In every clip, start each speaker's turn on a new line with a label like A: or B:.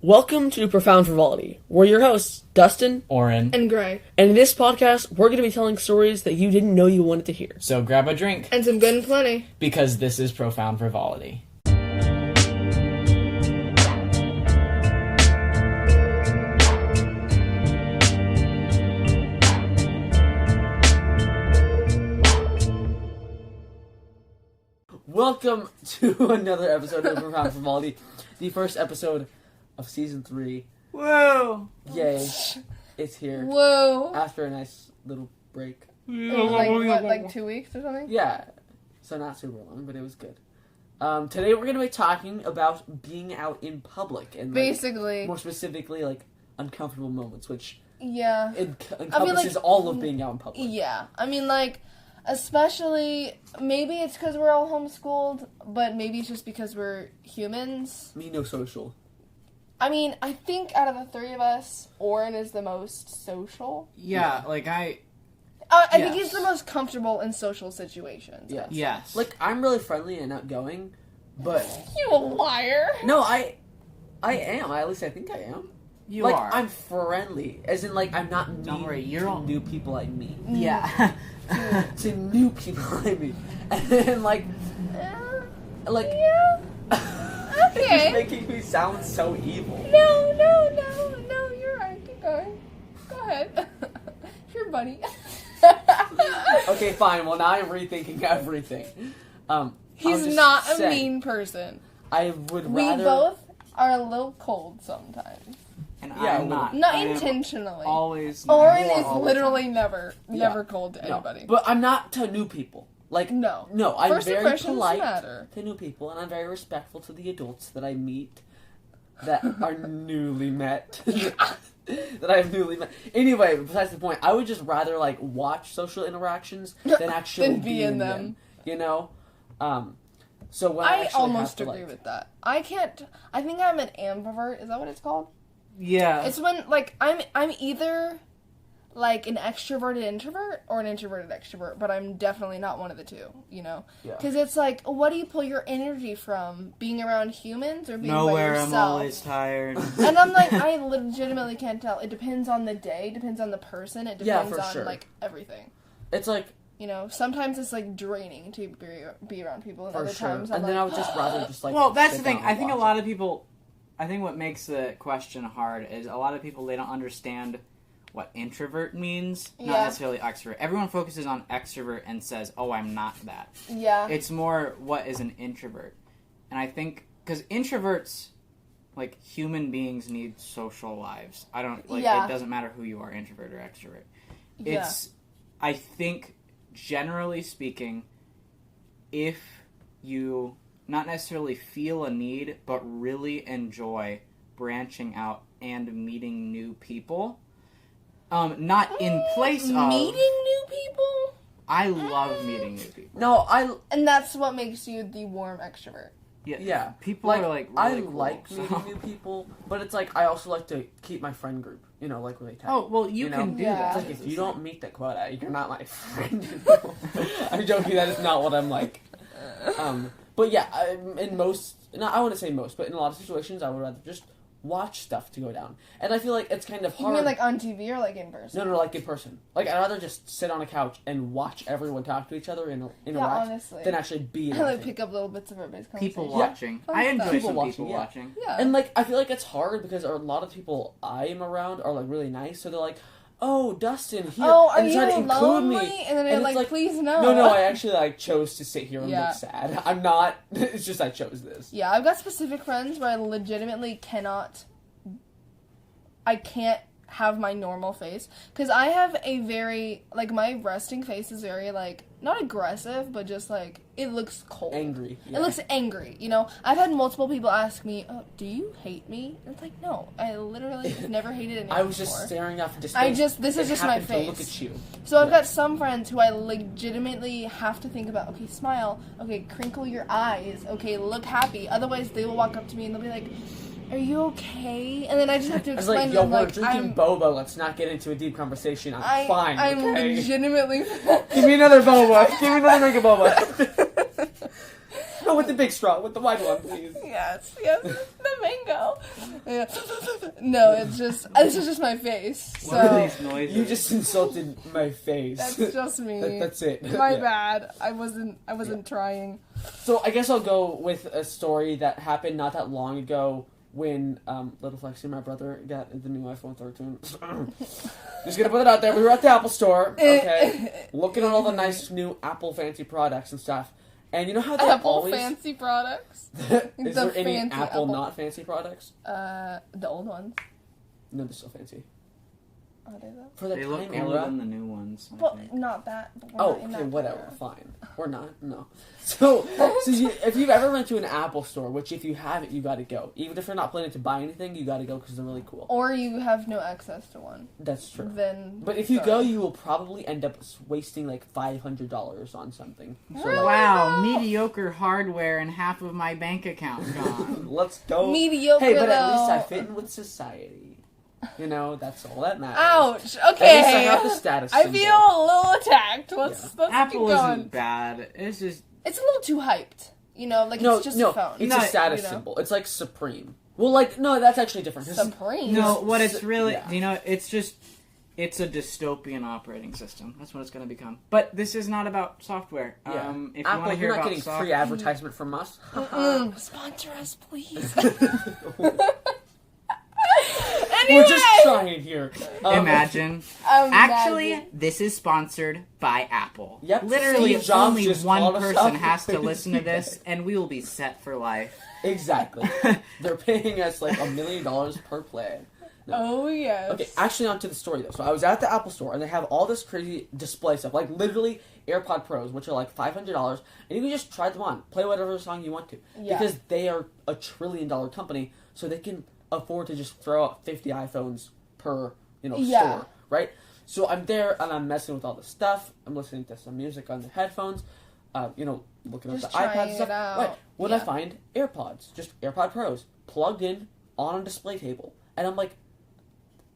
A: Welcome to Profound Frivolity. We're your hosts, Dustin,
B: Orrin,
C: and Gray.
A: And in this podcast, we're going to be telling stories that you didn't know you wanted to hear.
B: So grab a drink.
C: And some good and plenty.
B: Because this is Profound Frivolity.
A: Welcome to another episode of Profound Frivolity, the first episode of Season 3.
B: Whoa!
A: Yay. It's here.
C: Whoa.
A: After a nice little break.
C: Like 2 weeks or something?
A: Yeah. So not super long, but it was good. Today we're going to be talking about being out in public. And
C: basically.
A: More specifically, uncomfortable moments, which
C: encompasses
A: all of being out in public.
C: Yeah. Especially, maybe it's because we're all homeschooled, but maybe it's just because we're humans.
A: Me, no social.
C: I think out of the three of us, Orrin is the most social.
B: Yeah,
C: I think he's the most comfortable in social situations.
A: Yes.
B: Yes.
A: I'm really friendly and outgoing, but...
C: You liar!
A: No, I am. At least I think I am.
B: You are.
A: I'm friendly. As in, I'm not mean
B: Don't worry, you're
A: to
B: all...
A: new people I meet.
B: Yeah.
A: To new people I meet. And then,
C: Yeah. Okay.
A: It's making me sound so evil.
C: No, you're right. Keep going. Go ahead. You're buddy.
A: Okay, fine. Well, now I'm rethinking everything.
C: He's not a mean person.
A: I would
C: We
A: rather...
C: both are a little cold sometimes.
B: And
A: Yeah,
B: I'm not.
C: Not
B: I am
C: intentionally.
B: always...
C: Orrin
A: Yeah,
C: is
A: all the
C: literally never cold to
A: No,
C: anybody.
A: but I'm not to new people.
C: No.
A: No, I'm
C: First
A: very
C: impressions
A: polite
C: matter.
A: to new people, and I'm very respectful to the adults that I meet that are newly met. That I have newly met. Anyway, besides the point, I would just rather, watch social interactions than actually
C: Than be in them.
A: You know? So when
C: I
A: actually
C: almost
A: have to,
C: agree with that. I think I'm an ambivert. Is that what it's called?
B: Yeah.
C: It's when, I'm either... an extroverted introvert or an introverted extrovert, but I'm definitely not one of the two, you know?
A: Yeah.
C: Because it's what do you pull your energy from? Being around humans or being
B: Nowhere,
C: by yourself?
B: I'm always tired.
C: And I'm I legitimately can't tell. It depends on the day, depends on the person, it depends
A: for
C: on,
A: sure.
C: everything.
A: It's
C: You know, sometimes it's, draining to be around people, and
A: for
C: other
A: sure.
C: times
A: And
C: I'm
A: then I would just rather just,
B: Well, that's the
A: sit
B: thing.
A: down
B: I
A: and
B: think a
A: watch
B: lot
A: it.
B: of people... I think what makes the question hard is a lot of people, they don't understand what introvert means, not
C: Yeah.
B: necessarily extrovert. Everyone focuses on extrovert and says, oh, I'm not that.
C: Yeah.
B: It's more, what is an introvert? And I think, because introverts, human beings need social lives. I don't, it doesn't matter who you are, introvert or extrovert. It's, I think, generally speaking, if you not necessarily feel a need, but really enjoy branching out and meeting new people, not in place of...
C: Meeting new people?
B: I love meeting new people.
A: No,
C: And that's what makes you the warm extrovert.
B: Yeah. People are, really
A: I
B: cool,
A: like meeting new people, but it's I also like to keep my friend group, when they tell
B: Oh, well, you can do
C: Yeah.
B: that.
A: It's if you don't meet the quota, you're not my friend. I'm joking, that is not what I'm like. But yeah, I wouldn't say most, but in a lot of situations, I would rather just watch stuff to go down. And I feel like it's kind of hard.
C: You mean on TV or in person?
A: No, in person. I'd rather just sit on a couch and watch everyone talk to each other and interact
C: honestly.
A: than actually be in
C: I
A: a thing.
C: pick up little bits of everybody's conversation.
B: People watching.
C: Fun
B: I
C: stuff.
B: enjoy
A: People
B: some
A: watching,
B: people
A: yeah.
B: watching.
C: Yeah.
A: And I feel like it's hard because a lot of people I am around are really nice, so they're like, "Oh, Dustin, here,"
C: Oh, are
A: and
C: you
A: try to include
C: lonely?
A: me.
C: And then they're
A: it's
C: please no.
A: No, I actually chose to sit here and
C: Yeah.
A: look sad. I'm not. It's just I chose this.
C: Yeah, I've got specific friends where I legitimately I can't have my normal face. Because I have a very, my resting face is very, not aggressive, but just, it looks cold.
A: Angry. Yeah.
C: It looks angry, I've had multiple people ask me, oh, do you hate me? And it's no, I literally have never hated anyone
A: I was
C: before.
A: just staring off into space.
C: This is just my
A: happened to
C: face.
A: look at you.
C: So I've got some friends who I legitimately have to think about, okay, smile, okay, crinkle your eyes, okay, look happy. Otherwise, they will walk up to me and they'll be like, are you okay? And then I just have to
A: I was
C: explain to
A: yo,
C: them,
A: we're drinking boba. Let's not get into a deep conversation. I'm fine,
C: I'm
A: okay?
C: legitimately...
A: Give me another boba. Give me another drink of boba. No, with the big straw. With the white one, please.
C: Yes, the mango. Yeah. No, it's just my face. So
B: What are these noises?
A: You just insulted my face.
C: that's just me.
A: That's it.
C: My
A: Yeah.
C: bad. I wasn't trying.
A: So I guess I'll go with a story that happened not that long ago when Little Flexi, my brother, got the new iPhone 13. Just gonna put it out there. We were at the Apple store, okay, looking at all the nice new Apple fancy products and stuff. And you know how they
C: Apple
A: always
C: fancy products.
A: is
C: The
A: there any
C: fancy
A: Apple
C: Apple.
A: not fancy products?
C: The old ones.
A: No, they're still fancy.
C: Are they though?
A: For the
B: They look
A: time
B: cooler
A: era.
B: than the new ones. I
C: Well,
B: think.
C: not that. But we're
A: Oh,
C: not in
A: okay,
C: that
A: whatever,
C: era.
A: fine. Or not, no. So if you've ever went to an Apple store, which if you haven't, you gotta go. Even if you're not planning to buy anything, you gotta go because they're really cool.
C: Or you have no access to one.
A: That's true.
C: Then.
A: But if you
C: sorry.
A: go, you will probably end up wasting like $500 on something. So
C: Really?
A: like,
B: Wow, mediocre hardware and half of my bank account gone.
A: let's go.
C: Mediocre.
A: Hey, but at least I
C: though.
A: fit in with society. You know, that's all that matters.
C: Ouch.
A: At
C: Okay.
A: least I have the status
C: I
A: symbol.
C: feel a little attacked. Let's
B: Apple
C: keep going.
B: isn't bad. It's just
C: It's a little too hyped. You know, like
A: No,
C: it's just
A: no,
C: a phone.
A: it's
B: No,
A: a status
C: you know?
A: symbol. It's like Supreme. Well, like, no, that's actually different. 'Cause
C: Supreme.
B: no. What it's really,
A: Yeah.
B: you know, it's a dystopian operating system. That's what it's going to become. But this is not about software.
A: Yeah.
B: If you
A: Apple,
B: want to hear
A: you're not
B: about
A: getting
B: software,
A: free advertisement from us.
C: Sponsor us, please.
A: We're just trying here.
B: imagine. Actually, this is sponsored by Apple.
A: Yep,
B: Literally,
A: Steve Jobs
B: only
A: just
B: one
A: called us
B: person
A: up.
B: has to listen to this, and we will be set for life.
A: Exactly. They're paying us like $1 million per play.
C: Oh yes.
A: Okay, actually on to the story though. So I was at the Apple store and they have all this crazy display stuff, like literally AirPod Pros, which are like $500, and you can just try them on, play whatever song you want to,
C: Yeah.
A: because they are a $1 trillion company, so they can afford to just throw out 50 iPhones per
C: Yeah.
A: store, right? So I'm there and I'm messing with all this stuff. I'm listening to some music on the headphones, looking at
C: Just
A: the iPad
C: trying it
A: stuff.
C: out.
A: Right? What I
C: Yeah.
A: find? AirPods, just AirPod Pros, plugged in on a display table, and I'm like,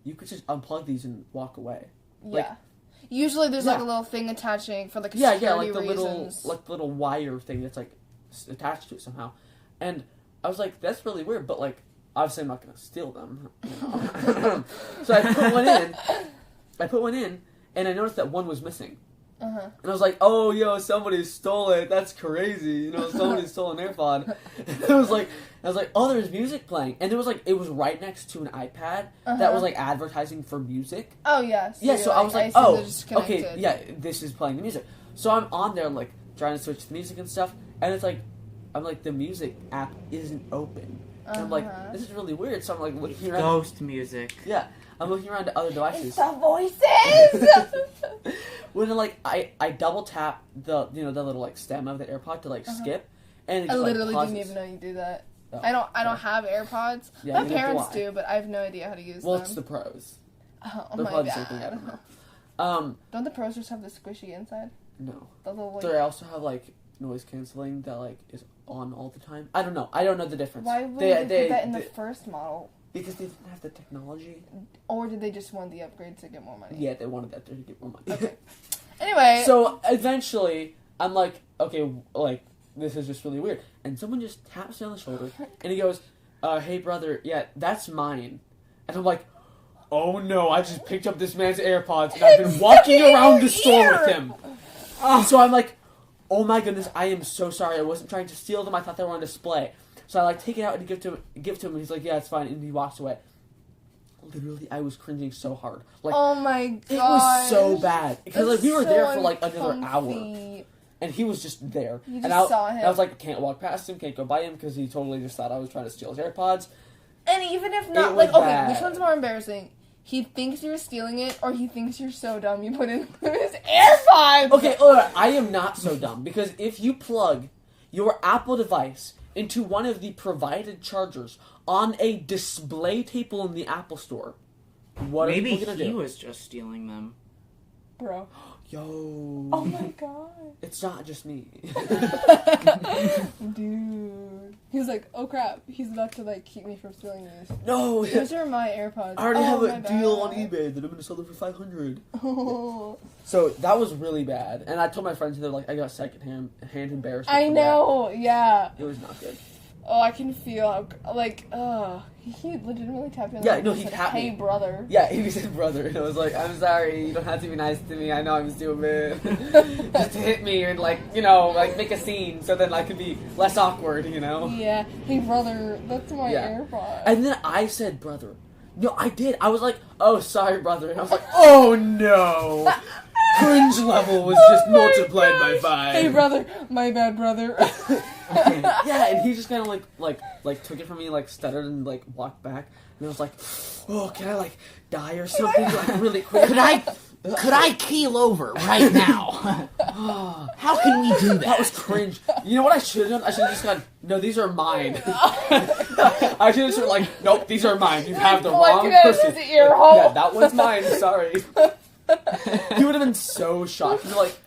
A: you could just unplug these and walk away.
C: Yeah.
A: Like,
C: Usually there's like
A: Yeah.
C: a little thing attaching for like
A: yeah,
C: security
A: like the
C: reasons.
A: little wire thing that's like attached to it somehow. And I was like, that's really weird, but like obviously I'm not gonna steal them. So I put one in, and I noticed that one was missing.
C: Uh-huh.
A: And I was like, oh, yo, somebody stole it. That's crazy. Somebody stole an AirPod. I was like, oh, there's music playing. And it was right next to an iPad that was like advertising for music.
C: Oh yes.
A: Yeah, so I was like,
C: see
A: oh,
C: they're just
A: okay,
C: connected.
A: yeah, this is playing the music. So I'm on there, like, trying to switch the music and stuff, and it's like, I'm like, the music app isn't open. And I'm like, this is really weird. So I'm like looking around.
B: Ghost music.
A: Yeah, I'm looking around to other devices.
C: It's the voices.
A: When like I double tap the the little like stem of the AirPod to like skip, and it
C: I
A: just,
C: literally
A: like,
C: didn't
A: pauses.
C: even know you do that.
A: Oh,
C: I don't
A: yeah.
C: have AirPods.
A: Yeah,
C: My
A: neither do
C: parents
A: I.
C: do, but I have no idea how to use
A: Well,
C: them.
A: it's the pros.
C: Oh
A: They're
C: my
A: probably the same thing. I
C: god.
A: don't know.
C: Don't the pros just have the squishy inside?
A: No.
C: The little, like,
A: They also have like noise canceling that like is on all the time. I don't know. I don't know the difference.
C: why would they put that in the
A: they-
C: first model?
A: because they didn't have the technology.
C: Or did they just want the upgrade to get more money?
A: Yeah, they wanted that to get more money.
C: Okay. Anyway.
A: So eventually, I'm like, okay, like this is just really weird. And someone just taps me on the shoulder, and he goes, "Hey, brother, yeah, that's mine." And I'm like, "Oh no, I just picked up this man's AirPods, and I've been walking around the store with him." So I'm like, "Oh my goodness, I am so sorry. I wasn't trying to steal them. I thought they were on display." So I like take it out and give to him, and he's like, "Yeah, it's fine," and he walks away. Literally, I was cringing so hard. Like,
C: oh my god.
A: it was so bad because like we were
C: so
A: there for like another hour.
C: uncomfy.
A: And he was just there.
C: You
A: and
C: just saw him.
A: I was like, can't walk past him, can't go by him, because he totally just thought I was trying to steal his AirPods.
C: And even if not,
A: It
C: like,
A: was
C: okay,
A: bad.
C: which one's more embarrassing? He thinks you're stealing it, or he thinks you're so dumb you put in his AirPods.
A: Okay, alright, I am not so dumb, because if you plug your Apple device into one of the provided chargers on a display table in the Apple Store, what
B: Maybe
A: are people gonna
B: he
A: do?
B: was just stealing them.
C: Bro.
A: Yo.
C: Oh my god.
A: It's not just me.
C: Dude. He was like, oh crap, he's about to like keep me from stealing these.
A: No,
C: Those are my AirPods.
A: I already
C: Oh,
A: have
C: my
A: a deal on
C: bad.
A: eBay that I'm gonna sell them for $500.
C: Oh.
A: So that was really bad, and I told my friends they're like, I got secondhand embarrassment.
C: I
A: from that.
C: know, yeah.
A: It was not good.
C: Oh, I can feel how, like, he legitimately tapped me on the
A: Yeah, no, he
C: said,
A: tapped me.
C: Hey, brother.
A: Yeah, he said brother, and I was like, I'm sorry, you don't have to be nice to me, I know I'm stupid. Just hit me and, like, you know, like, make a scene so then I could be less awkward, you know?
C: Yeah, hey, brother, that's my AirPod.
A: And then I said brother. No, I did. I was like, oh, sorry, brother. And I was like, oh, no. Cringe level was just multiplied by 5.
C: Hey, brother, my bad, brother.
A: Yeah, and he just kind of like took it from me, like stuttered and like walked back, and I was like, "Oh, can I like die or something like really quick?
B: Could I keel over right now? How can we do that?
A: That was cringe. You know what I should have done? I should have just gone, no, these are mine. I should have just like, nope, these are mine. You have the wrong person. Yeah, that one's mine. Sorry. He would have been so shocked. He'd be like,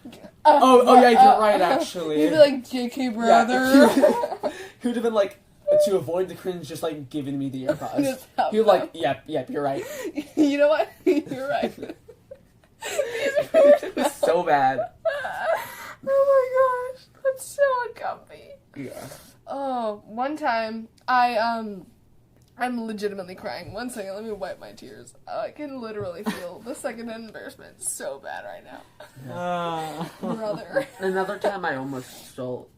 A: oh yeah, you're right, actually.
C: He'd be like, JK, brother.
A: Yeah, he would have been like, to avoid the cringe, just like giving me the AirPods. He was like, yep, you're right.
C: You know what? You're right.
A: It was so bad.
C: Oh my gosh, that's so uncomfy.
A: Yeah.
C: Oh, one time I'm legitimately crying. One second, let me wipe my tears. I can literally feel the secondhand embarrassment so bad right now. Brother.
A: Another time I almost stole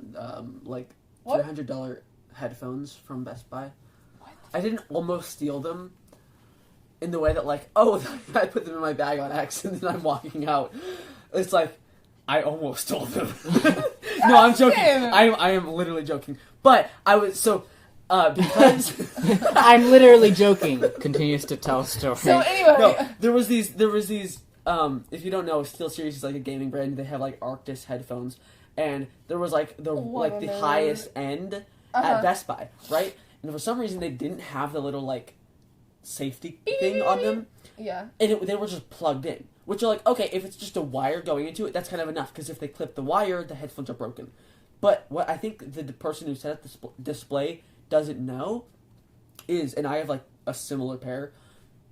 A: like
C: What?
A: $300 headphones from Best Buy.
C: What?
A: I didn't almost steal them in the way that like, oh, I put them in my bag on accident and I'm walking out. It's like, I almost stole them. No, I'm joking. I am literally joking. But I was, so, because...
B: I'm literally joking. Continues to tell a story.
C: So anyway.
A: No, there was these, if you don't know, SteelSeries is like a gaming brand. They have like Arctis headphones. And there was like the highest end at Best Buy, right? And for some reason they didn't have the little like safety thing on them.
C: Yeah.
A: And they were just plugged in. Which are like, okay, if it's just a wire going into it, that's kind of enough. Because if they clip the wire, the headphones are broken. But what I think the person who set up the display doesn't know is, and I have like a similar pair,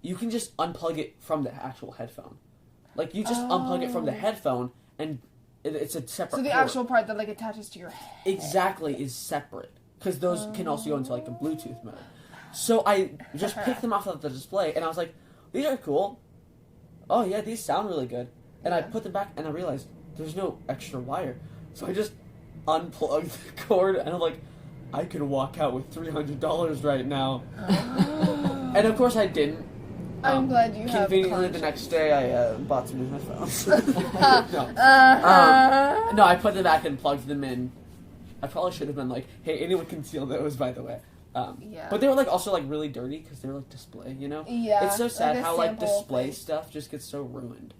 A: you can just unplug it from the actual headphone. Like you just unplug it from the headphone and it's a separate
C: So the
A: cord.
C: actual part that like attaches to your head.
A: Exactly, is separate. Because those can also go into like a Bluetooth mode. So I just picked them off of the display and I was like, these are cool. Oh yeah, these sound really good. And I put them back and I realized there's no extra wire. So I just unplugged the cord and I'm like, I could walk out with $300 right now. And of course I didn't.
C: I'm glad you have
A: Conveniently the next day I bought some new headphones. No.
C: Uh-huh.
A: No, I put them back and plugged them in. I probably should have been like, hey, anyone can steal those, by the way.
C: Yeah.
A: But they were like also like really dirty because they were like display, you know?
C: Yeah.
A: It's so sad
C: like a
A: how like
C: sample
A: display
C: thing.
A: stuff just gets so ruined.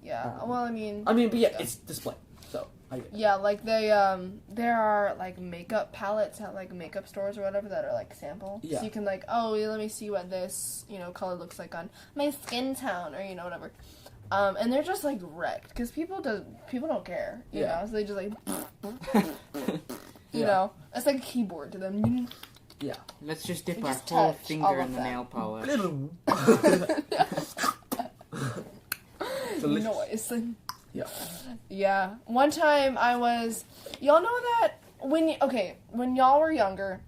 C: Yeah. Well, I mean,
A: but yeah, it's display. So I get it.
C: yeah, like they there are like makeup palettes at like makeup stores or whatever that are like sample.
A: Yeah.
C: So you can like, oh, let me see what this, color looks like on my skin tone or whatever. And they're just like wrecked because people don't care, you know. So they just like you know, it's like a keyboard to them.
A: Yeah.
B: Let's just dip
C: We
B: our
C: just
B: whole
C: touch
B: finger
C: all
B: in
C: of
B: the
C: that.
B: nail polish.
A: Delicious.
C: Noise.
A: Yeah.
C: Yeah. One time y'all know that when y'all were younger,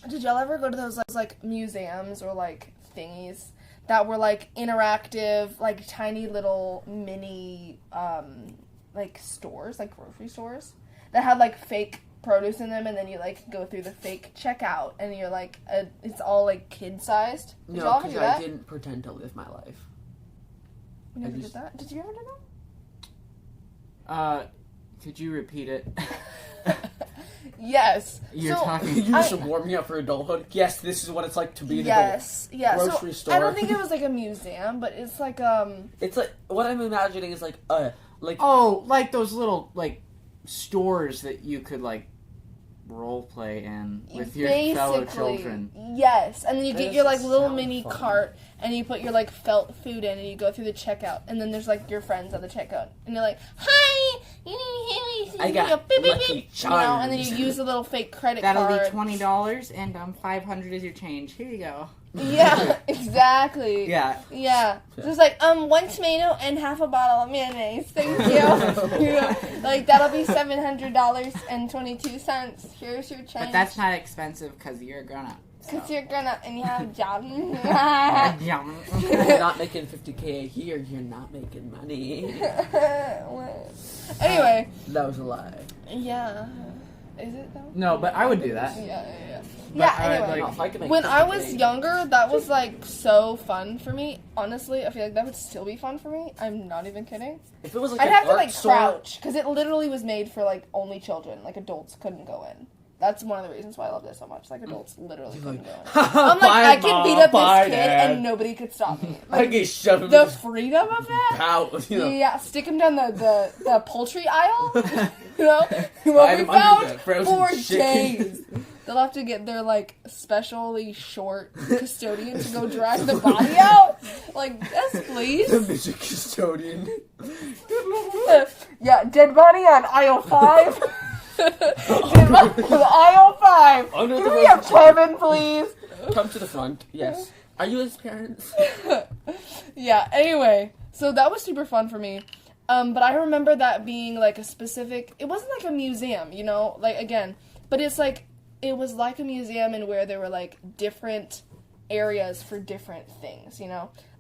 C: did y'all ever go to those like museums or like thingies that were like interactive, like tiny little mini like stores, like grocery stores that had like fake produce in them, and then you like go through the fake checkout and you're like it's all like kid sized? Did
A: No,
C: y'all ever
A: because
C: do that?
A: I didn't pretend to live my life.
C: We never
A: I
C: did
A: just-
C: that. Did you ever do
B: Could you repeat it?
C: that? Yes.
B: You're
C: So,
B: talking.
A: You just warm me up for adulthood. Yes, this is what it's like to be an
C: Yes, yeah.
A: Grocery
C: So
A: store.
C: I don't think it was like a museum, but it's like
A: It's like what I'm imagining is like
B: Oh, like those little like stores that you could like role play in with your fellow children.
C: Yes, and then you
A: That
C: get your like
A: doesn't
C: little
A: sound
C: mini
A: fun.
C: cart, and you put your like felt food in, and you go through the checkout, and then there's like your friends at the checkout, and you're like, "Hi, you need help?"
A: I got
C: go, beep, beep,
A: Lucky
C: beep, and then you
A: Charms.
C: use a little fake credit
B: That'll
C: card.
B: be $20, and $500 is your change. Here you go.
C: Yeah, exactly.
B: Yeah.
C: Yeah. Just like, 1 tomato and half a bottle of mayonnaise. Thank you. Like, that'll be $700.22. Here's your change.
B: But that's not expensive because you're a grown-up.
C: Because you're grown up and you have a job.
A: You're not making $50K a year. You're not making money.
C: Anyway.
A: That was a lie.
C: Yeah. Is it though?
B: No, but I would do that.
C: Yeah.
B: But
C: Anyway, when I was younger, that was like so fun for me. Honestly, I feel like that would still be fun for me. I'm not even kidding.
A: If it was like
C: I'd
A: an
C: have to
A: art
C: like
A: store,
C: crouch because it literally was made for like only children. Like adults couldn't go in. That's one of the reasons why I love it so much. Like adults literally couldn't go in. I'm like, I could beat up this kid and nobody could stop me. Like, the freedom of that.
A: Pout,
C: Yeah, stick him down the poultry aisle. What we found 4 days. They'll have to get their, like, specially short custodian to go drag the body out. Like, yes, please.
A: The midget custodian.
C: Yeah, dead body on aisle 5. Dead body on aisle 5. Can we have Kevin, please?
A: Come to the front. Yes. Are you his parents?
C: Yeah, anyway. So that was super fun for me. But I remember that being, like, a specific... It wasn't like a museum, Like, again. But it's, like... It was like a museum in where there were, like, different areas for different things,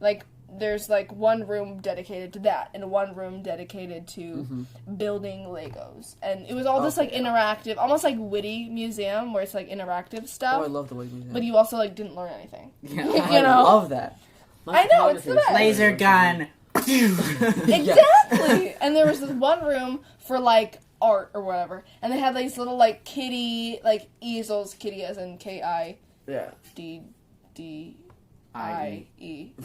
C: Like, there's, like, one room dedicated to that, and one room dedicated to building Legos. And it was all this, like, interactive, almost like Witty Museum, where it's, like, interactive stuff.
A: Oh, I love the Witty Museum.
C: But you also, like, didn't learn anything.
A: Yeah, I love that.
C: I know, it's the best.
B: Laser gun.
C: Exactly! And there was this one room for, like, art or whatever, and they had these little like kitty like easels, kitty as in KIDDIE.
A: If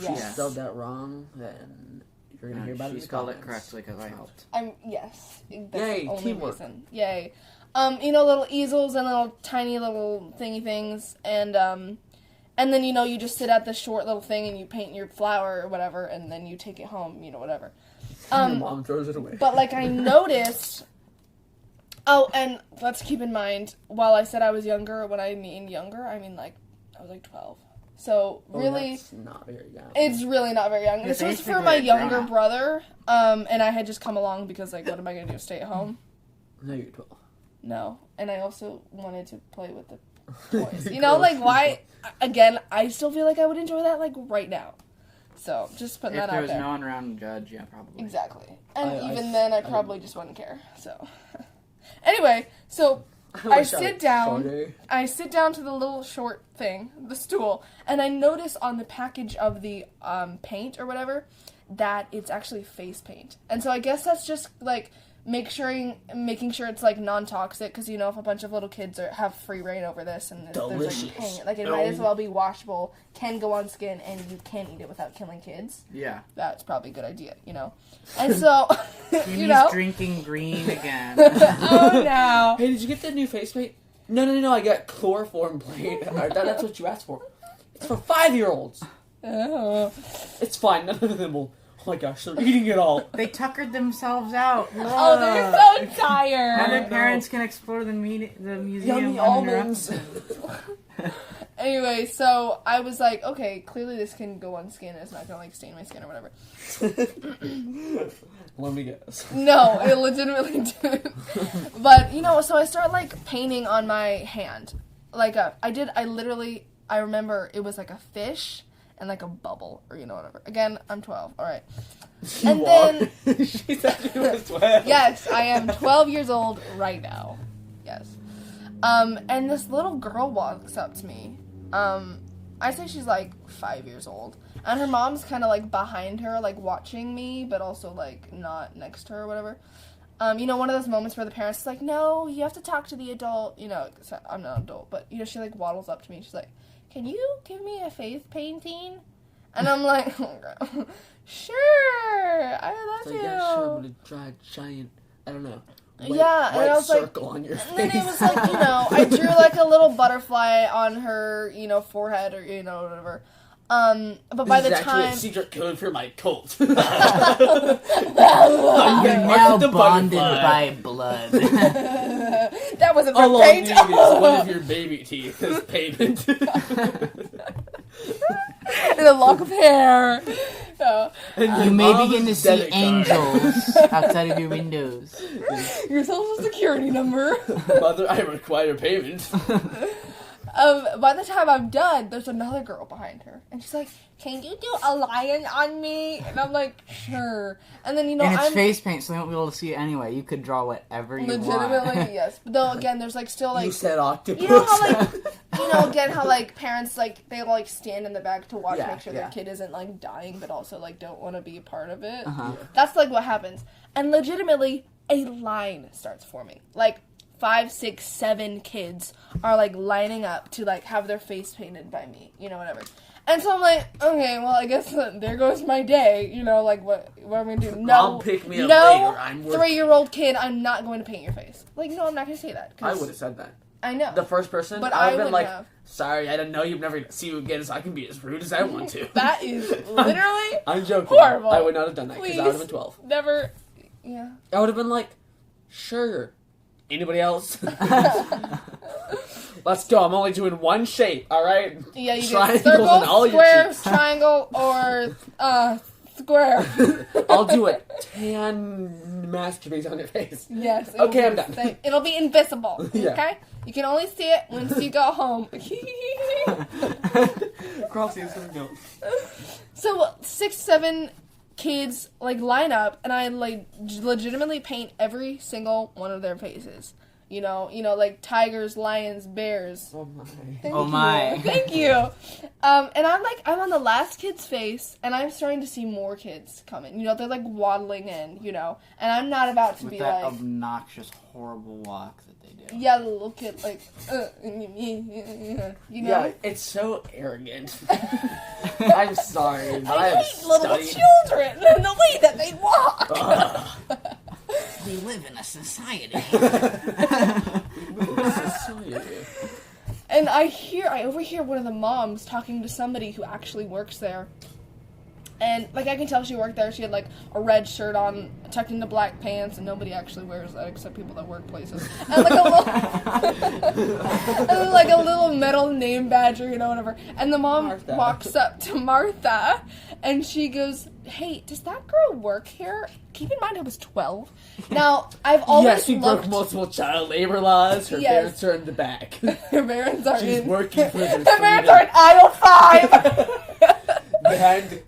A: she spelled that wrong, then you're gonna hear about it.
B: She spelled it correctly because I helped.
C: Yes. That's
A: Yay,
C: the only
A: teamwork.
C: reason. Yay. Little easels and little tiny little thingy things, and then you just sit at the short little thing and you paint your flower or whatever, and then you take it home, whatever.
A: Your mom throws it away.
C: But like I noticed. Oh, and let's keep in mind, while I said I was younger, when I mean younger, I mean, like, I was, like, 12. So, really...
A: That's not very young.
C: It's really not very young. This was for my younger brother, and I had just come along because, like, what am I going to do, stay at home?
A: No, you're 12.
C: No. And I also wanted to play with the toys. Like, why... Again, I still feel like I would enjoy that, like, right now. So, just putting that out there.
B: If there was no one around to judge, yeah, probably.
C: Exactly. And even then, I probably just wouldn't care, so... Anyway, so I sit down to the little short thing, the stool, and I notice on the package of the paint or whatever that it's actually face paint. And so I guess that's just like making sure it's like non-toxic, because if a bunch of little kids have free reign over this and there's like paint, like it might as well be washable, can go on skin, and you can eat it without killing kids.
B: Yeah,
C: that's probably a good idea, And so
B: He's drinking green again.
C: Oh no!
A: Hey, did you get the new face paint? No, I got chloroform paint. That's what you asked for. It's for 5-year-olds.
C: Oh.
A: It's fine. None of them will. Oh my gosh, they're eating it all.
B: They tuckered themselves out.
C: Oh, they're so tired.
B: Now their parents can explore the museum.
A: Yummy almonds.
C: Anyway, so I was like, okay, clearly this can go on skin. It's not gonna like stain my skin or whatever.
A: Let me guess.
C: No, it legitimately didn't. But so I start like painting on my hand. Like I remember it was like a fish and like a bubble or whatever. Again, I'm 12. All right. Then
A: she said she was 12.
C: Yes, I am 12 years old right now. Yes. And this little girl walks up to me. I say she's like 5 years old. And her mom's kind of like behind her, like watching me, but also like not next to her or whatever. One of those moments where the parents is like, no, you have to talk to the adult. I'm not an adult, but she like waddles up to me. She's like, can you give me a face painting? And I'm like, sure, I love you.
A: Yeah, sure, I'm gonna draw a giant, I don't know. White,
C: and I was
A: circle
C: like,
A: on your face.
C: And then it was like, I drew like a little butterfly on her, forehead or whatever. But by the time
A: a secret code for my cult.
B: You're now bonded by blood.
C: That wasn't for
A: all
C: paint.
A: All is one of your baby teeth as payment.
C: And a lock of hair. No.
B: You may begin to see angels outside of your windows.
C: Your social security number.
A: Mother, I require payment.
C: By the time I'm done, there's another girl behind her. And she's like, can you do a lion on me? And I'm like, sure. And then,
B: and it's face paint, so they won't be able to see it anyway. You could draw whatever you want.
C: Legitimately, yes. But though, again, there's, like, still, like...
A: You said octopus.
C: You know how, again, how, like, parents, like, they, like, stand in the back to watch, make sure their kid isn't, like, dying, but also, like, don't want to be a part of it?
B: Uh-huh.
A: Yeah.
C: That's, like, what happens. And legitimately, a line starts forming. Like, 5, 6, 7 kids are, like, lining up to, like, have their face painted by me. You know, whatever. And so I'm like, okay, well, I guess there goes my day. You know, like, what am I going to do? No,
A: Mom, pick me up later. I'm working.
C: 3-year-old kid, I'm not going to paint your face. Like, no, I'm not going to say that.
A: I would have said that.
C: I know.
A: The first person,
C: but
A: I would have been like, sorry, I didn't know you'd never see you again, so I can be as rude as I want to.
C: That is literally
A: I'm joking.
C: horrible.
A: I would not have done that, because I would have been 12.
C: Never, yeah.
A: I would have been like, sure. Anybody else? Let's go. I'm only doing one shape, alright?
C: Yeah, you
A: Triangles
C: do circle,
A: in all
C: square,
A: your cheeks.
C: triangle, or, square.
A: I'll do it. Tan masturbate on your face.
C: Yes.
A: Okay, I'm done.
C: It'll be invisible,
A: Yeah.
C: okay? You can only see it once you go home.
A: Crossing is gonna go.
C: So, 6, 7 kids, like, line up, and I, like, legitimately paint every single one of their faces. You know, like tigers, lions, bears.
A: Oh my.
C: Thank you. And I'm on the last kid's face, and I'm starting to see more kids coming. You know, they're like waddling in, you know, and I'm not about to be
B: that
C: like
B: obnoxious, horrible walk that they do.
C: Yeah, the little kid like, you know.
A: Yeah, it's so arrogant. I'm sorry, but I have
C: hate little
A: studied.
C: children and the way that they walk.
B: We live in a society.
C: And I overhear one of the moms talking to somebody who actually works there. And, like, I can tell she worked there. She had, like, a red shirt on, tucked into black pants, and nobody actually wears that except people that work places. And, like, a little metal name badge or, you know, whatever. And the mom
A: Martha.
C: walks up to Martha, and she goes, hey, does that girl work here? Keep in mind I was 12. Now, I've always
A: Yes, she broke multiple child labor laws. Her parents are in the back.
C: Her parents are
A: She's working for their
C: Her parents are in aisle 5!
A: Behind the...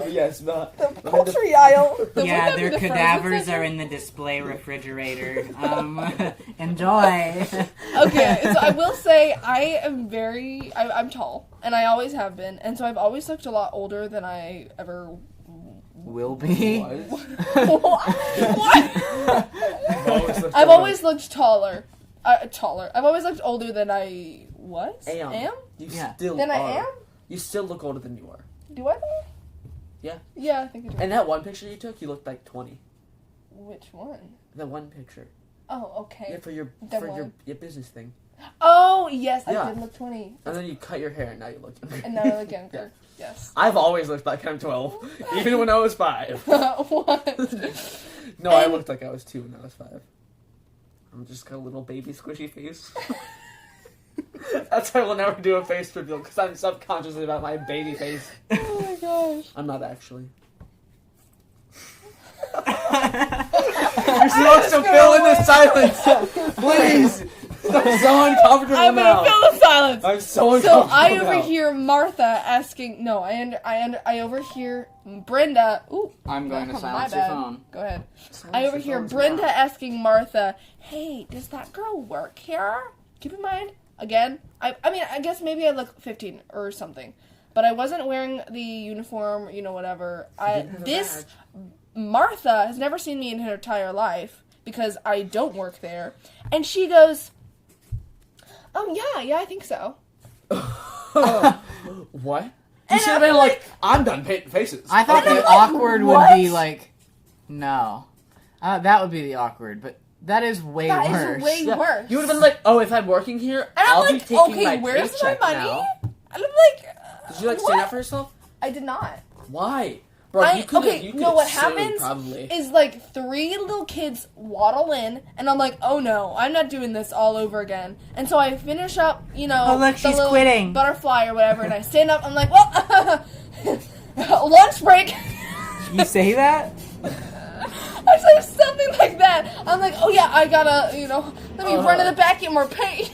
A: Yes, not...
C: The poultry aisle.
B: Yeah, their cadavers are in the display refrigerator. Enjoy.
C: Okay, so I will say I'm tall, and I always have been, and so I've always looked a lot older than I ever
B: will be.
C: What? I've always looked taller. Taller. I've always looked older than I was. Am?
A: You still
C: Then
A: are.
C: I am?
A: You still look older than you are.
C: Do I though?
A: Yeah.
C: Yeah, I think I do.
A: And that one picture you took, you looked like 20.
C: Which one?
A: The one picture.
C: Oh, okay.
A: Yeah, for your business thing.
C: Oh, yes,
A: Yeah.
C: I did look 20.
A: And then you cut your hair, and now you look younger.
C: And now I look younger. Yes.
A: I've always looked like I'm 12, even when I was 5.
C: What?
A: No, I looked like I was 2 when I was 5. I'm just got a little baby squishy face. That's why we'll never do a face reveal, because I'm subconscious about my baby face.
C: Oh my gosh.
A: I'm not actually. You're supposed to fill in the silence! Please! I'm so uncomfortable
C: I'm
A: now.
C: gonna fill the silence.
A: I'm so uncomfortable
C: So I
A: now.
C: overhear Martha asking. No, I overhear Brenda. Ooh,
B: I'm going to
C: my
B: silence your
C: bad.
B: phone.
C: Go ahead. I overhear Brenda asking Martha, "Hey, does that girl work here?" Keep in mind, again, I mean, I guess maybe I look 15 or something, but I wasn't wearing the uniform. You know, whatever. This Martha has never seen me in her entire life because I don't work there, and she goes. Yeah, I think so.
A: What? You should have been like, I'm done painting faces.
B: I thought the awkward would be like, no. That would be the awkward, but that is way worse.
C: That is way worse.
A: You would have been like, oh, if I'm working here,
C: And
A: I'll
C: I'm
A: be
C: like,
A: taking
C: okay,
A: my
C: where's my
A: paycheck
C: money?
A: now.
C: And I'm like,
A: Did you like stand up for yourself?
C: I did not.
A: Why? Bro,
C: what happens is like 3 little kids waddle in, and I'm like, oh no, I'm not doing this all over again. And so I finish up, you know,
B: oh look, she's quitting.
C: Butterfly or whatever, and I stand up. I'm like, well, lunch break.
B: You say that?
C: I say something like that. I'm like, oh yeah, I gotta, you know, let me run to the back, get more paint.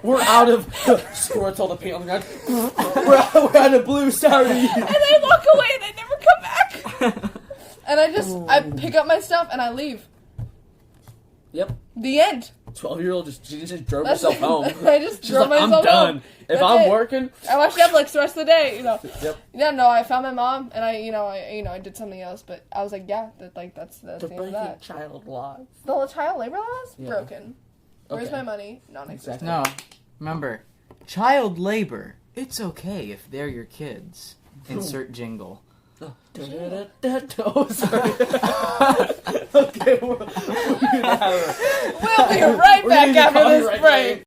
A: We're out of squirts all the paint on the ground. We're out of blue, sorry.
C: And I walk away and I never come back. And I pick up my stuff and I leave.
A: Yep.
C: The end.
A: 12-year-old she just drove herself home.
C: I just drove myself home.
A: I'm done. If I'm working,
C: I watch Netflix the rest of the day. You know.
A: Yep.
C: Yeah. No, I found my mom and I did something else, but I was like, yeah, that's the end of that.
A: Child laws.
C: The child labor laws
A: Yeah.
C: broken. Where's my money? Non-existent.
B: No, remember, child labor. It's okay if they're your kids. Insert jingle.
A: Oh, sorry. Okay, we'll
C: be right back after this break.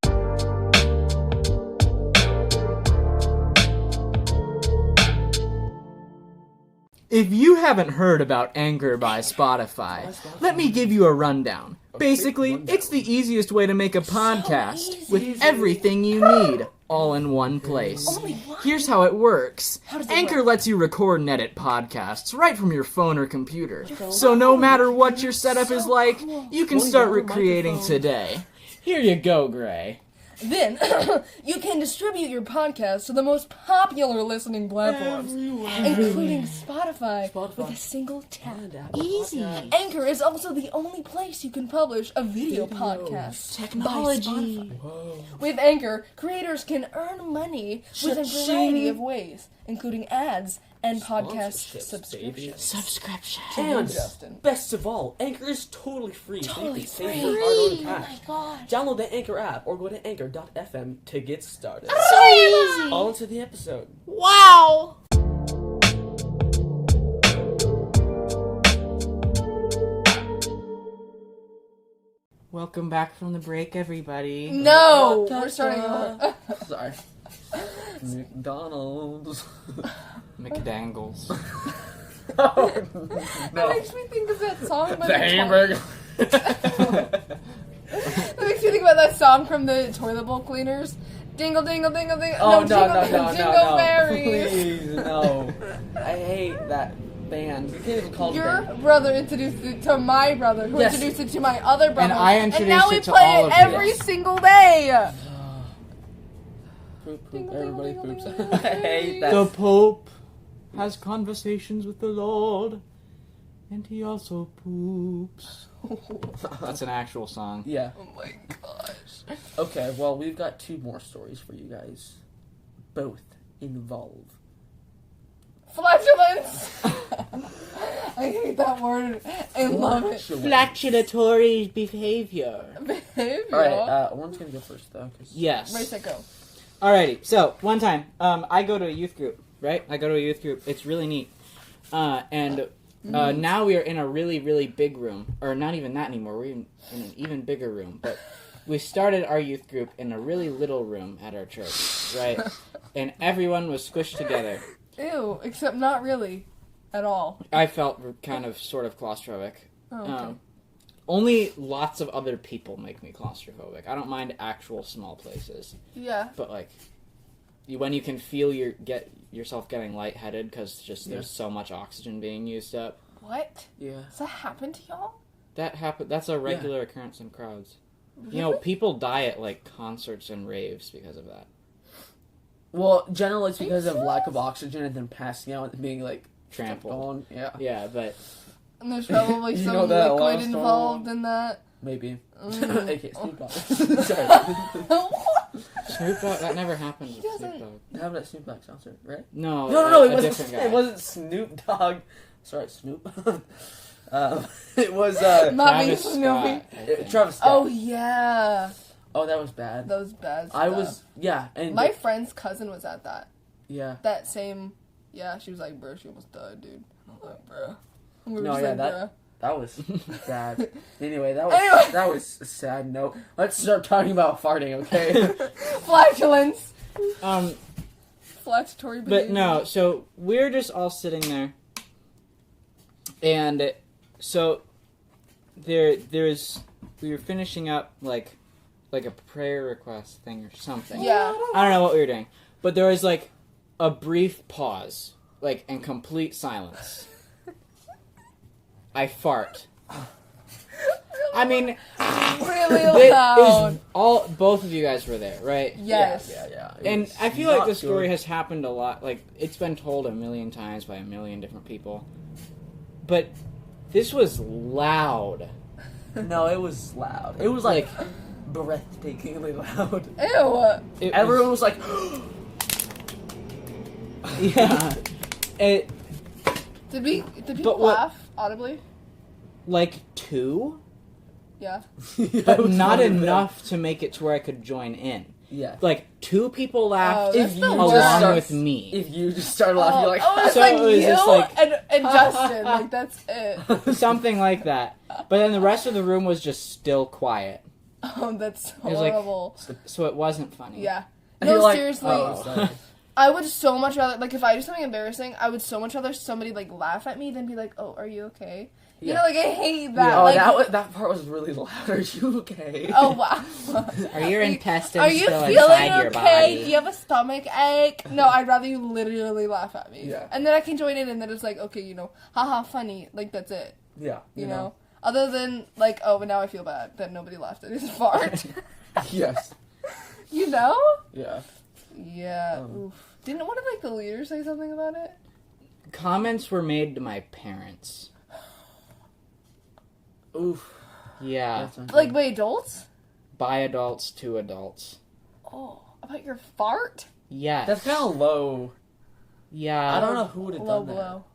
B: If you haven't heard about Anchor by Spotify, let me give you a rundown. Basically, it's the easiest way to make a podcast with everything you need, all in one place. Here's how it works. Anchor lets you record and edit podcasts right from your phone or computer. So no matter what your setup is like, you can start recreating today. Here you go, Gray.
C: Then, you can distribute your podcast to the most popular listening platforms, including Spotify, with a single tap.
B: Easy.
C: Anchor is also the only place you can publish a video podcast.
B: Technology.
C: With Anchor, creators can earn money with a variety of ways, including ads and podcast subscriptions.
A: And
C: Dustin.
A: best of all, Anchor is totally free.
C: Totally
A: so you can
C: free.
A: save your hard-earned
C: Oh
A: cash.
C: my god.
A: Download the Anchor app or go to anchor.fm to get started.
C: So easy.
A: All into the episode.
C: Wow.
B: Welcome back from the break, everybody.
C: No, we're starting over.
A: Sorry. McDonald's.
B: McDangles.
A: Oh,
C: That
A: no.
C: makes me think of that song by
A: The hamburger.
C: That makes me think about that song from the toilet bowl cleaners. Dingle, dingle, dingle, dingle.
A: Oh,
C: Jingle Dingleberries.
A: Please, no. I hate that band. You can't even call it a
C: Your
A: band.
C: brother introduced it to my brother, who
A: Yes.
C: introduced it to my other brother.
B: And I introduced
C: now we
B: it to
C: play
B: all
C: it
B: of you.
C: every single day.
A: Poop, poop,
C: Dingle,
A: everybody
C: dingle,
A: poops.
C: dingle,
A: I hate that.
B: The Pope has conversations with the Lord, and he also poops. That's an actual song.
A: Yeah.
C: Oh my gosh.
A: Okay, well, we've got 2 more stories for you guys. Both involve
C: Flatulence. I hate that word. I love it.
B: Flatulatory behavior.
C: Behavior.
A: Alright, Orrin's gonna go first, though.
B: Yes.
C: Race it, go.
B: Alrighty, so one time, I go to a youth group, right? I go to a youth group. It's really neat. And now we are in a really, really big room. Or not even that anymore. We're in an even bigger room. But we started our youth group in a really little room at our church, right? And everyone was squished together.
C: Ew, except not really. At all.
B: I felt kind of, sort of claustrophobic.
C: Oh, okay.
B: Only lots of other people make me claustrophobic. I don't mind actual small places.
C: Yeah.
B: But, like, when you can feel yourself getting lightheaded because there's so much oxygen being used up.
C: What?
A: Yeah.
C: Does that happen to y'all?
B: That's a regular occurrence in crowds.
C: Really?
B: You know, people die at, like, concerts and raves because of that.
A: Well, generally it's because of lack of oxygen and then passing out and being, like,
B: Trampled.
A: on. Yeah.
B: Yeah, but...
C: And there's probably
A: You
C: some
A: know that
C: liquid
A: last
C: involved
A: song?
C: in that.
A: Maybe.
C: Mm.
A: Okay, Snoop Dogg. Sorry.
B: Snoop Dogg? That never happened with
C: doesn't-
B: Snoop Dogg.
A: That happened at Snoop Dogg's concert, right?
B: No,
A: No,
B: a
A: it
B: different guy.
A: wasn't. It wasn't Snoop Dogg. Sorry, Snoop. It was
C: Not me,
B: Travis
C: Snoopy.
B: Scott, I think.
A: Travis Scott.
C: Oh, yeah.
A: Oh, that was bad.
C: That was bad stuff.
A: I was and
C: My friend's cousin was at that.
A: yeah.
C: That same... Yeah, she was like, bro, she almost died, dude. I was like, bro. And we were
A: No,
C: just
A: yeah,
C: like,
A: that- That was bad. Anyway, that was a sad note. Let's start talking about farting, okay?
C: Flatulence. Flatulatory
B: But
C: behavior.
B: no, so we're just all sitting there, and so we were finishing up like a prayer request thing or something.
C: Yeah.
B: I don't know what we were doing, but there was like a brief pause, like, and complete silence. I fart. I mean,
C: really loud.
B: Both of you guys were there, right?
C: Yes.
A: Yeah.
B: And I feel like this story has happened a lot. Like, it's been told a million times by a million different people. But this was loud.
A: No, it was loud. It was like breathtakingly loud.
C: Ew.
A: Everyone was like,
B: yeah.
C: Did people laugh audibly?
B: Like 2?
C: Yeah.
B: But not enough to make it to where I could join in.
A: Yeah.
B: Like, 2 people laughed
C: that's the
B: along
C: worst.
B: with me.
A: If you just started laughing, you're like,
C: it's
B: So
C: like
B: it was
C: you
B: just like-
C: and Dustin. Like, that's it.
B: Something like that. But then the rest of the room was just still quiet.
C: Oh, that's
B: It was like-
C: horrible.
B: So it wasn't funny.
C: Yeah.
A: And you're
C: No,
A: like,
C: seriously.
A: oh, sorry.
C: I would so much rather, like, if I do something embarrassing, I would so much rather somebody, like, laugh at me than be like, oh, are you okay? You
A: Yeah.
C: know, like, I hate that.
A: Yeah, oh,
C: like,
A: that part was really loud. Are you okay?
C: oh, wow.
B: Are your intestines
C: Are you
B: still
C: feeling
B: inside your
C: okay?
B: body?
C: Do you have a stomach ache? No, I'd rather you literally laugh at me.
A: Yeah.
C: And then I can join in, and then it's like, okay, you know, haha, funny. Like, that's it.
A: Yeah.
C: You know? Other than, like, oh, but now I feel bad that nobody laughed at his fart.
A: Yes.
C: You know?
A: Yeah.
C: Yeah. Oof. Didn't one of, like, the leaders say something about it?
B: Comments were made to my parents.
A: Oof.
B: Yeah.
C: Like, by adults?
B: By adults to adults.
C: Oh, about your fart?
B: Yes.
A: That's kind of low.
B: Yeah.
A: I don't know who would have
C: Low
A: done that.
C: blow.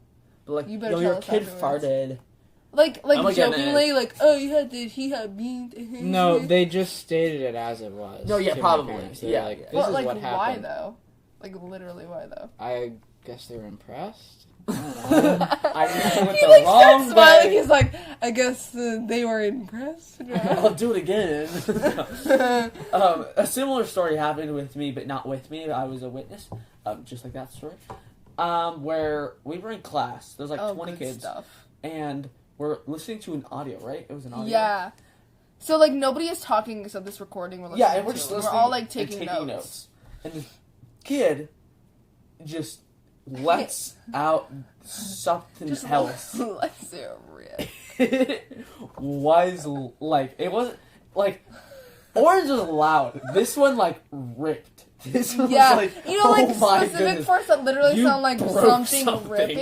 A: But like,
C: You better
A: yo,
C: tell
A: your
C: us
A: kid
C: afterwards.
A: farted.
C: Like
A: I'm gonna get
C: jokingly, like, oh, you had this, he had beans.
B: No, they just stated it as it was.
A: No, yeah,
B: to my
A: probably.
B: parents. They were
A: Yeah.
B: like, this
C: But,
B: is
C: like,
B: what
C: why,
B: happened.
C: though? Like, literally, why, though?
B: I guess they were impressed. I don't know.
A: I went
C: He,
A: the
C: like,
A: wrong
C: starts smiling.
A: way.
C: He's like, I guess they were impressed.
A: I'll do it again. A similar story happened with me, but not with me. I was a witness, just like that story. Where we were in class. There's like 20
C: good
A: kids,
C: stuff.
A: and we're listening to an audio. Right? It was an audio.
C: Yeah. So, like, nobody is talking except this recording we're listening
A: Yeah, and we're
C: to.
A: just
C: We're
A: listening.
C: all, like,
A: and
C: taking notes.
A: And the kid just lets out something
C: Just
A: else.
C: let's do it.
A: It was like, it wasn't like, orange was loud. This one like ripped. This one
C: Yeah,
A: was like,
C: you know, like,
A: oh my
C: specific
A: goodness.
C: parts that literally
A: You
C: sound like
A: broke
C: something ripping.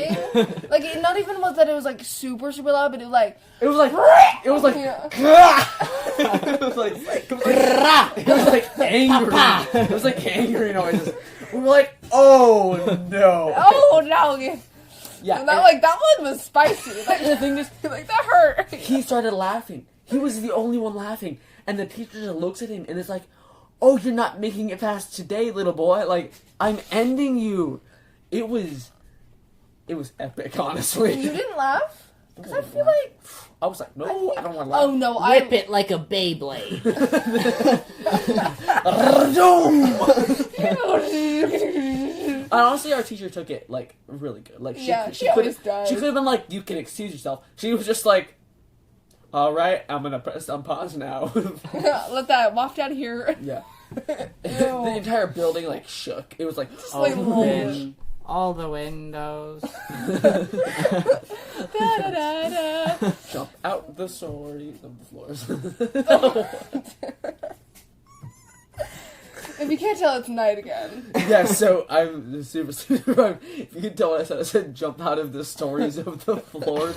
C: Like, it not even was that it was, like, super, super loud, but it was like...
A: It was like, it was like,
C: Yeah.
A: it was like, it was like angry. It was like angry noises. We were like, oh no.
C: Oh, no.
A: Yeah.
C: And that one was spicy. Like,
A: the thing is,
C: like, that hurt.
A: he started laughing. He was the only one laughing. And the teacher just looks at him and is like, oh, you're not making it past today, little boy. Like, I'm ending you. It was epic, honestly.
C: You didn't laugh? Because I feel like...
A: I was like, no, I don't want to laugh.
C: Oh, no,
B: Whip it like a Beyblade.
A: And honestly, our teacher took it, like, really good. Like, she
C: always
A: could
C: does.
A: She could have been like, you can excuse yourself. She was just like, alright, I'm gonna press on pause now.
C: Let that waft out of here.
A: Yeah.
C: Ew.
A: The entire building, like, shook. It was like,
C: like,
B: All the windows.
C: Da-da-da-da.
A: jump out the stories of the floors.
C: If you can't tell, it's night again.
A: Yeah, so I'm super. If you can tell what I said jump out of the stories of the floors,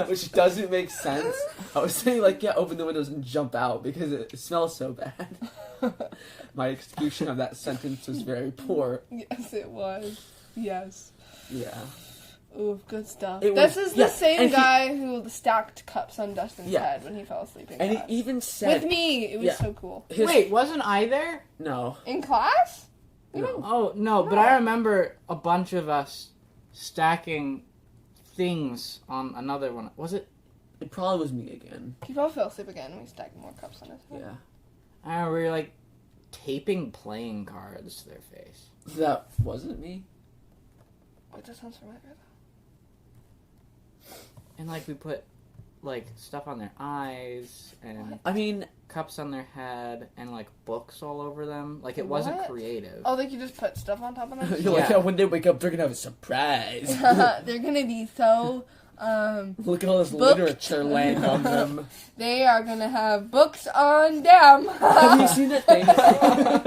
A: which doesn't make sense. I was saying, like, yeah, open the windows and jump out because it smells so bad. My execution of that sentence was very poor.
C: Yes, it was. Yes.
A: Yeah.
C: Ooh, good stuff.
A: It
C: This
A: was-
C: is
A: yeah,
C: the same
A: and he-
C: guy who stacked cups on Dustin's
A: Yeah.
C: head when he fell asleep in
A: And
C: class.
A: he even said.
C: With me. It was
A: Yeah.
C: so cool.
B: Wait, wasn't I there?
A: No.
C: In class?
A: No.
B: Oh, no, but I remember a bunch of us stacking things on another one. Was it?
A: It probably was me again.
C: He probably fell asleep again and we stacked more cups on his head.
A: Yeah.
B: I remember we were like taping playing cards to their face.
A: That wasn't me.
C: Wait, that sounds familiar.
B: And, like, we put, like, stuff on their eyes and
C: What?
A: I mean,
B: cups on their head and, like, books all over them. Like, it wasn't
C: What?
B: creative.
C: Oh, they could just put stuff on top of them?
A: you're like,
B: Yeah.
A: oh, when they wake up, they're gonna have a surprise.
C: They're gonna be so,
A: Look at all this
C: Book.
A: literature laying on them.
C: they are gonna have books on them.
A: Have you seen that thing? Have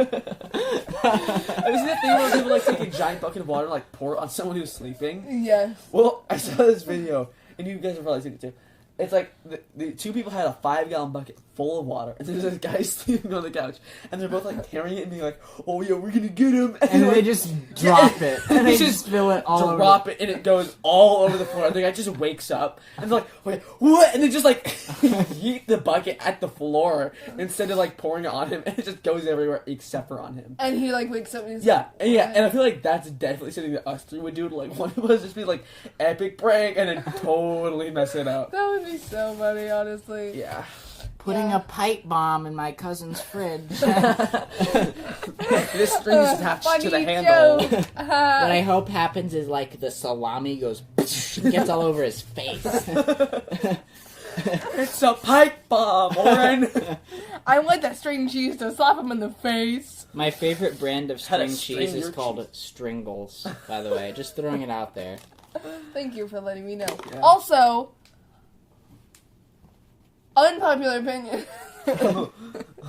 A: you seen that thing where they would like take a giant bucket of water and like pour it on someone who's sleeping?
C: Yes.
A: Well, I saw this video, and you guys have probably seen it too. It's like the two people had a 5-gallon bucket full of water, and there's this guy sleeping on the couch, and they're both like carrying it and being like, "Oh yeah, we're gonna get him,"
B: And
A: like,
B: they just drop it. And they just spill it all over.
A: drop it, and it goes all over the floor. And the guy just wakes up, and they're like, "Wait, what?" And they just like yeet the bucket at the floor instead of like pouring it on him, and it just goes everywhere except for on him.
C: And he, like, wakes up and he's
A: Yeah, and I feel like that's definitely something that us three would do. To like one of us just be like epic prank, and then totally mess it up.
C: That would be so funny, honestly.
A: Yeah.
B: Putting
C: Yeah.
B: a pipe bomb in my cousin's fridge.
A: This string's attached
C: Funny
A: to the handle.
C: joke.
B: What I hope happens is, like, the salami goes and gets all over his face.
A: It's a pipe bomb, Orrin.
C: I want that string cheese to slap him in the face.
B: My favorite brand of
A: How to
B: string
A: string
B: cheese is
A: your
B: called Stringles, by the way. Just throwing it out there.
C: Thank you for letting me know.
A: Yeah.
C: Also, unpopular opinion.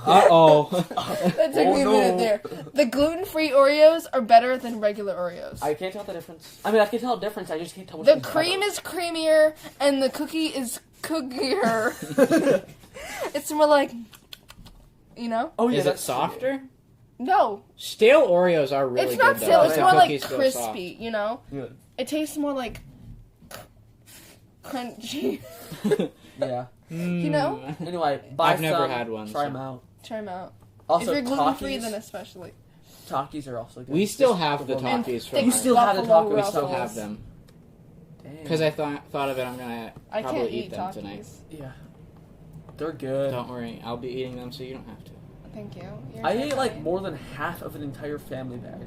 B: Uh-oh.
C: That took me a minute there. The gluten-free Oreos are better than regular Oreos.
A: I can't tell the difference. I mean, I can tell the difference. I just can't tell which
C: The
A: one's
C: cream
A: better.
C: is creamier and the cookie is cookier. It's more like, you know?
A: Oh yeah,
B: Is it
A: that's
B: softer?
C: No,
B: Stale Oreos are really
C: it's not
B: good, though.
C: stale. It's
B: The
C: more like
B: cookies go
C: crispy. You know,
A: Good.
C: it tastes more like crunchy.
A: Yeah.
C: You know?
A: Anyway, buy
B: I've never
A: some,
B: had one,
A: Try
B: so-
A: them out.
C: Try them out.
A: Also,
C: if you're gluten-free,
A: Takis.
C: then especially.
A: Takis are also good.
B: We still
A: Just
B: have the
A: warm up.
B: Takis from
C: thick
A: You
B: our-
A: still have the
C: buffalo
A: tacos.
B: We still
C: ruffles.
B: have them.
A: Dang.
B: Because I thought of it, I'm gonna
C: I
B: probably
C: can't
B: eat
C: eat
B: them
C: Takis.
B: tonight.
A: Yeah. They're good.
B: Don't worry, I'll be eating them so you don't have to.
C: Thank you. You're
A: I
C: so
A: ate like
C: kind.
A: more than half of an entire family bag.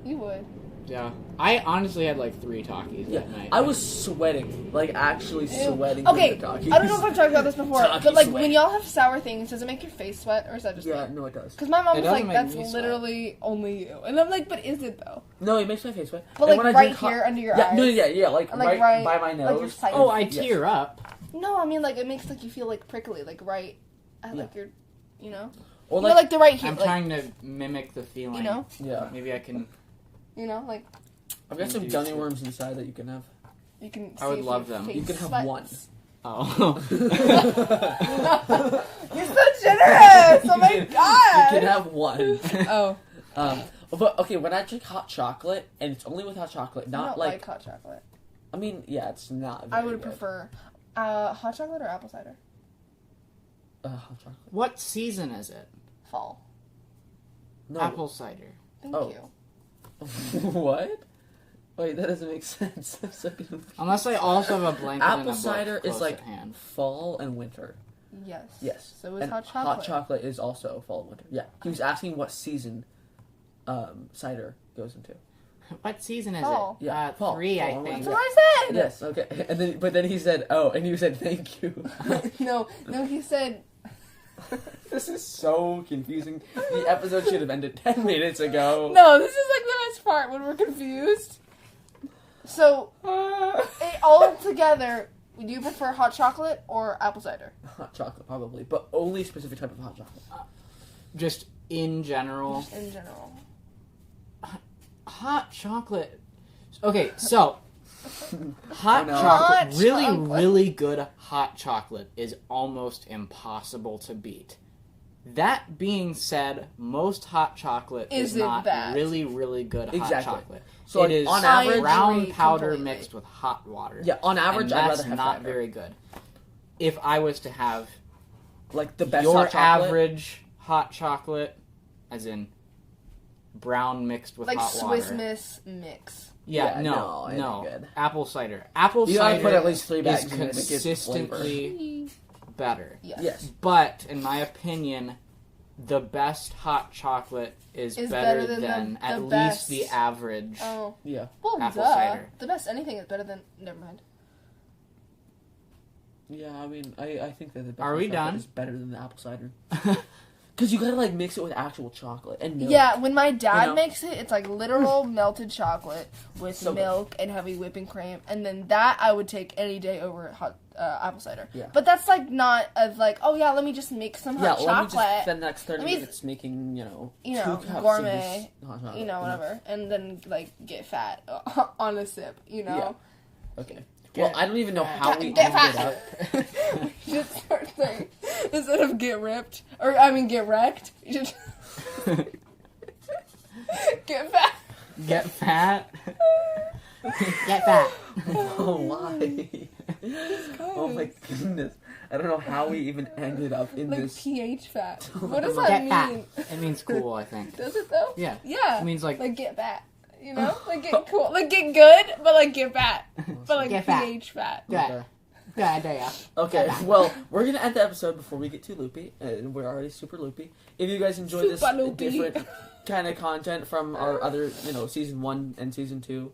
C: You would.
B: Yeah. I honestly had like 3 Takis
A: Yeah,
B: that night.
A: I was sweating, like actually
C: Ew.
A: sweating.
C: Okay,
A: with the Takis.
C: I don't know if I've talked about this before,
A: Taki
C: but like
A: sweat.
C: when y'all have sour things, does it make your face sweat or is that just
A: Yeah,
C: me?
A: no, it does.
C: Because my mom
B: It
C: was like,
B: doesn't make
C: "That's
B: me sweat."
C: literally only you," and I'm like, "But is it though?"
A: No, it makes my face sweat.
C: But
A: And
C: like
A: when I
C: right
A: drink hot-
C: here under your
A: Yeah,
C: eyes.
A: no, yeah, like,
C: Like,
A: right,
C: right-
A: by my
C: like your
A: nose.
C: sides.
B: Oh, I
A: Yes.
B: tear up.
C: No, I mean like it makes like you feel like prickly, like right at like your, you know,
A: Or
C: you know, like the right here,
B: I'm
C: like,
B: trying to mimic the feeling.
C: you know,
A: yeah.
B: Maybe I can.
C: like
A: I've got some
B: Induce
A: gummy
B: it.
A: worms inside that you can have.
C: you can.
B: I would
C: see if
B: love
C: your
B: them.
C: face
A: You can have
C: sweats.
A: one.
B: Oh.
C: You're so generous. Oh my
A: You
C: god.
A: can have one.
C: Oh,
A: But okay, when I drink hot chocolate, and it's only with hot chocolate,
C: I
A: not
C: don't
A: like,
C: like hot chocolate.
A: I mean, yeah, it's not.
C: I
A: very
C: would
A: good.
C: prefer hot chocolate or apple cider.
A: Hot chocolate.
B: What season is it?
C: Fall.
A: No.
B: Apple cider.
C: Thank
A: Oh.
C: you.
A: What? Wait, that doesn't make sense. I'm so confused.
B: Unless I also have a blanket and a
A: Apple
B: book
A: cider is
B: close
A: like
B: at hand.
A: fall and winter.
C: Yes.
A: Yes.
C: So is
A: and
C: hot chocolate.
A: Hot chocolate is also fall and winter. Yeah. He was asking what season cider goes into.
B: What season is
C: Fall.
B: it?
A: Yeah, fall.
B: 3, I
A: Fall,
B: think.
C: That's what I said.
A: Yes. Okay. And then, but then he said, "Oh," and you said, "Thank you."
C: no, he said.
A: This is so confusing. The episode should have ended 10 minutes ago.
C: No, this is like the best part when we're confused. So, all together, do you prefer hot chocolate or apple cider?
A: Hot chocolate, probably, but only a specific type of hot chocolate.
B: Just in general.
C: Just in general.
B: Hot chocolate. Okay, so hot
A: Oh, no.
B: chocolate,
C: Hot
B: really,
C: chocolate.
B: really good hot chocolate is almost impossible to beat. That being said, most hot chocolate is
C: Isn't
B: not
C: bad.
B: really, really good hot
A: Exactly.
B: chocolate.
A: So,
B: It
A: like,
B: is
A: on
C: I
A: average,
B: brown
C: agree
B: powder
C: completely.
B: mixed with hot water.
A: yeah, on average,
B: and
A: I'd
B: that's
A: rather have
B: not
A: cider.
B: very good. If I was to have
A: Like the best
B: your
A: hot chocolate.
B: average hot chocolate, as in brown mixed with
C: Like
B: hot
C: Swiss
B: water.
C: Miss mix.
B: Yeah,
A: Yeah,
B: no,
A: it ain't good.
B: Apple cider. Apple
A: You gotta
B: cider
A: put at least 3
B: is
A: bags in it to get flavor.
B: consistently better.
C: Yes.
A: Yes.
B: But, in my opinion, the best hot chocolate is better than at least the average.
C: Oh.
A: Yeah.
C: Well,
B: apple cider.
C: The best anything is better than. Never mind.
A: Yeah, I mean, I think that the best
B: Are we done?
A: is better than the apple cider. Because you gotta, like, mix it with actual chocolate and milk.
C: Yeah, when my dad makes it, it's, like, literal melted chocolate with milk and heavy whipping cream. And then that I would take any day over hot apple cider.
A: Yeah.
C: But that's, like, not of, like, oh, yeah, let me just make some hot chocolate.
A: Let me just spend the next 30 minutes making, 2 cups
C: gourmet,
A: of hot chocolate.
C: Whatever. And then, like, get fat on a sip,
A: Yeah. Okay. Well, I don't even know how we
C: get
A: ended
C: fat.
A: up.
C: We should start saying, instead of get ripped, get wrecked, you should get fat.
B: Get fat? Get fat.
A: Oh, why? Oh my goodness. I don't know how we even ended up in
C: like
A: this.
C: pH fat. What does that mean?
B: Fat. It means cool, I think.
C: Does it though?
B: Yeah.
C: Yeah.
B: It means like
C: get fat. Like get cool. Like get good, but like get fat. But like
B: get
C: pH fat.
B: Yeah. Yeah.
A: Okay, well, we're going to end the episode before we get too loopy, and we're already super loopy. If you guys enjoy this different kind of content from our other, season 1 and season 2,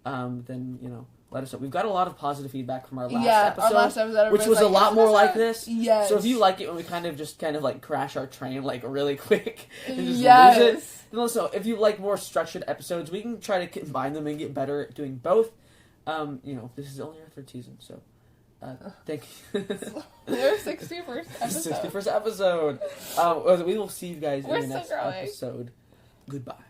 A: then, let us know. We've got a lot of positive feedback from our last episode, which was a lot more like this.
C: Yes.
A: So if you like it when we kind of like crash our train like really quick and just lose it, then also if you like more structured episodes, we can try to combine them and get better at doing both. This is only our 3rd season, so thank you.
C: Our 61st episode.
A: 61st episode. We will see you guys in the next
C: growing.
A: episode. Goodbye.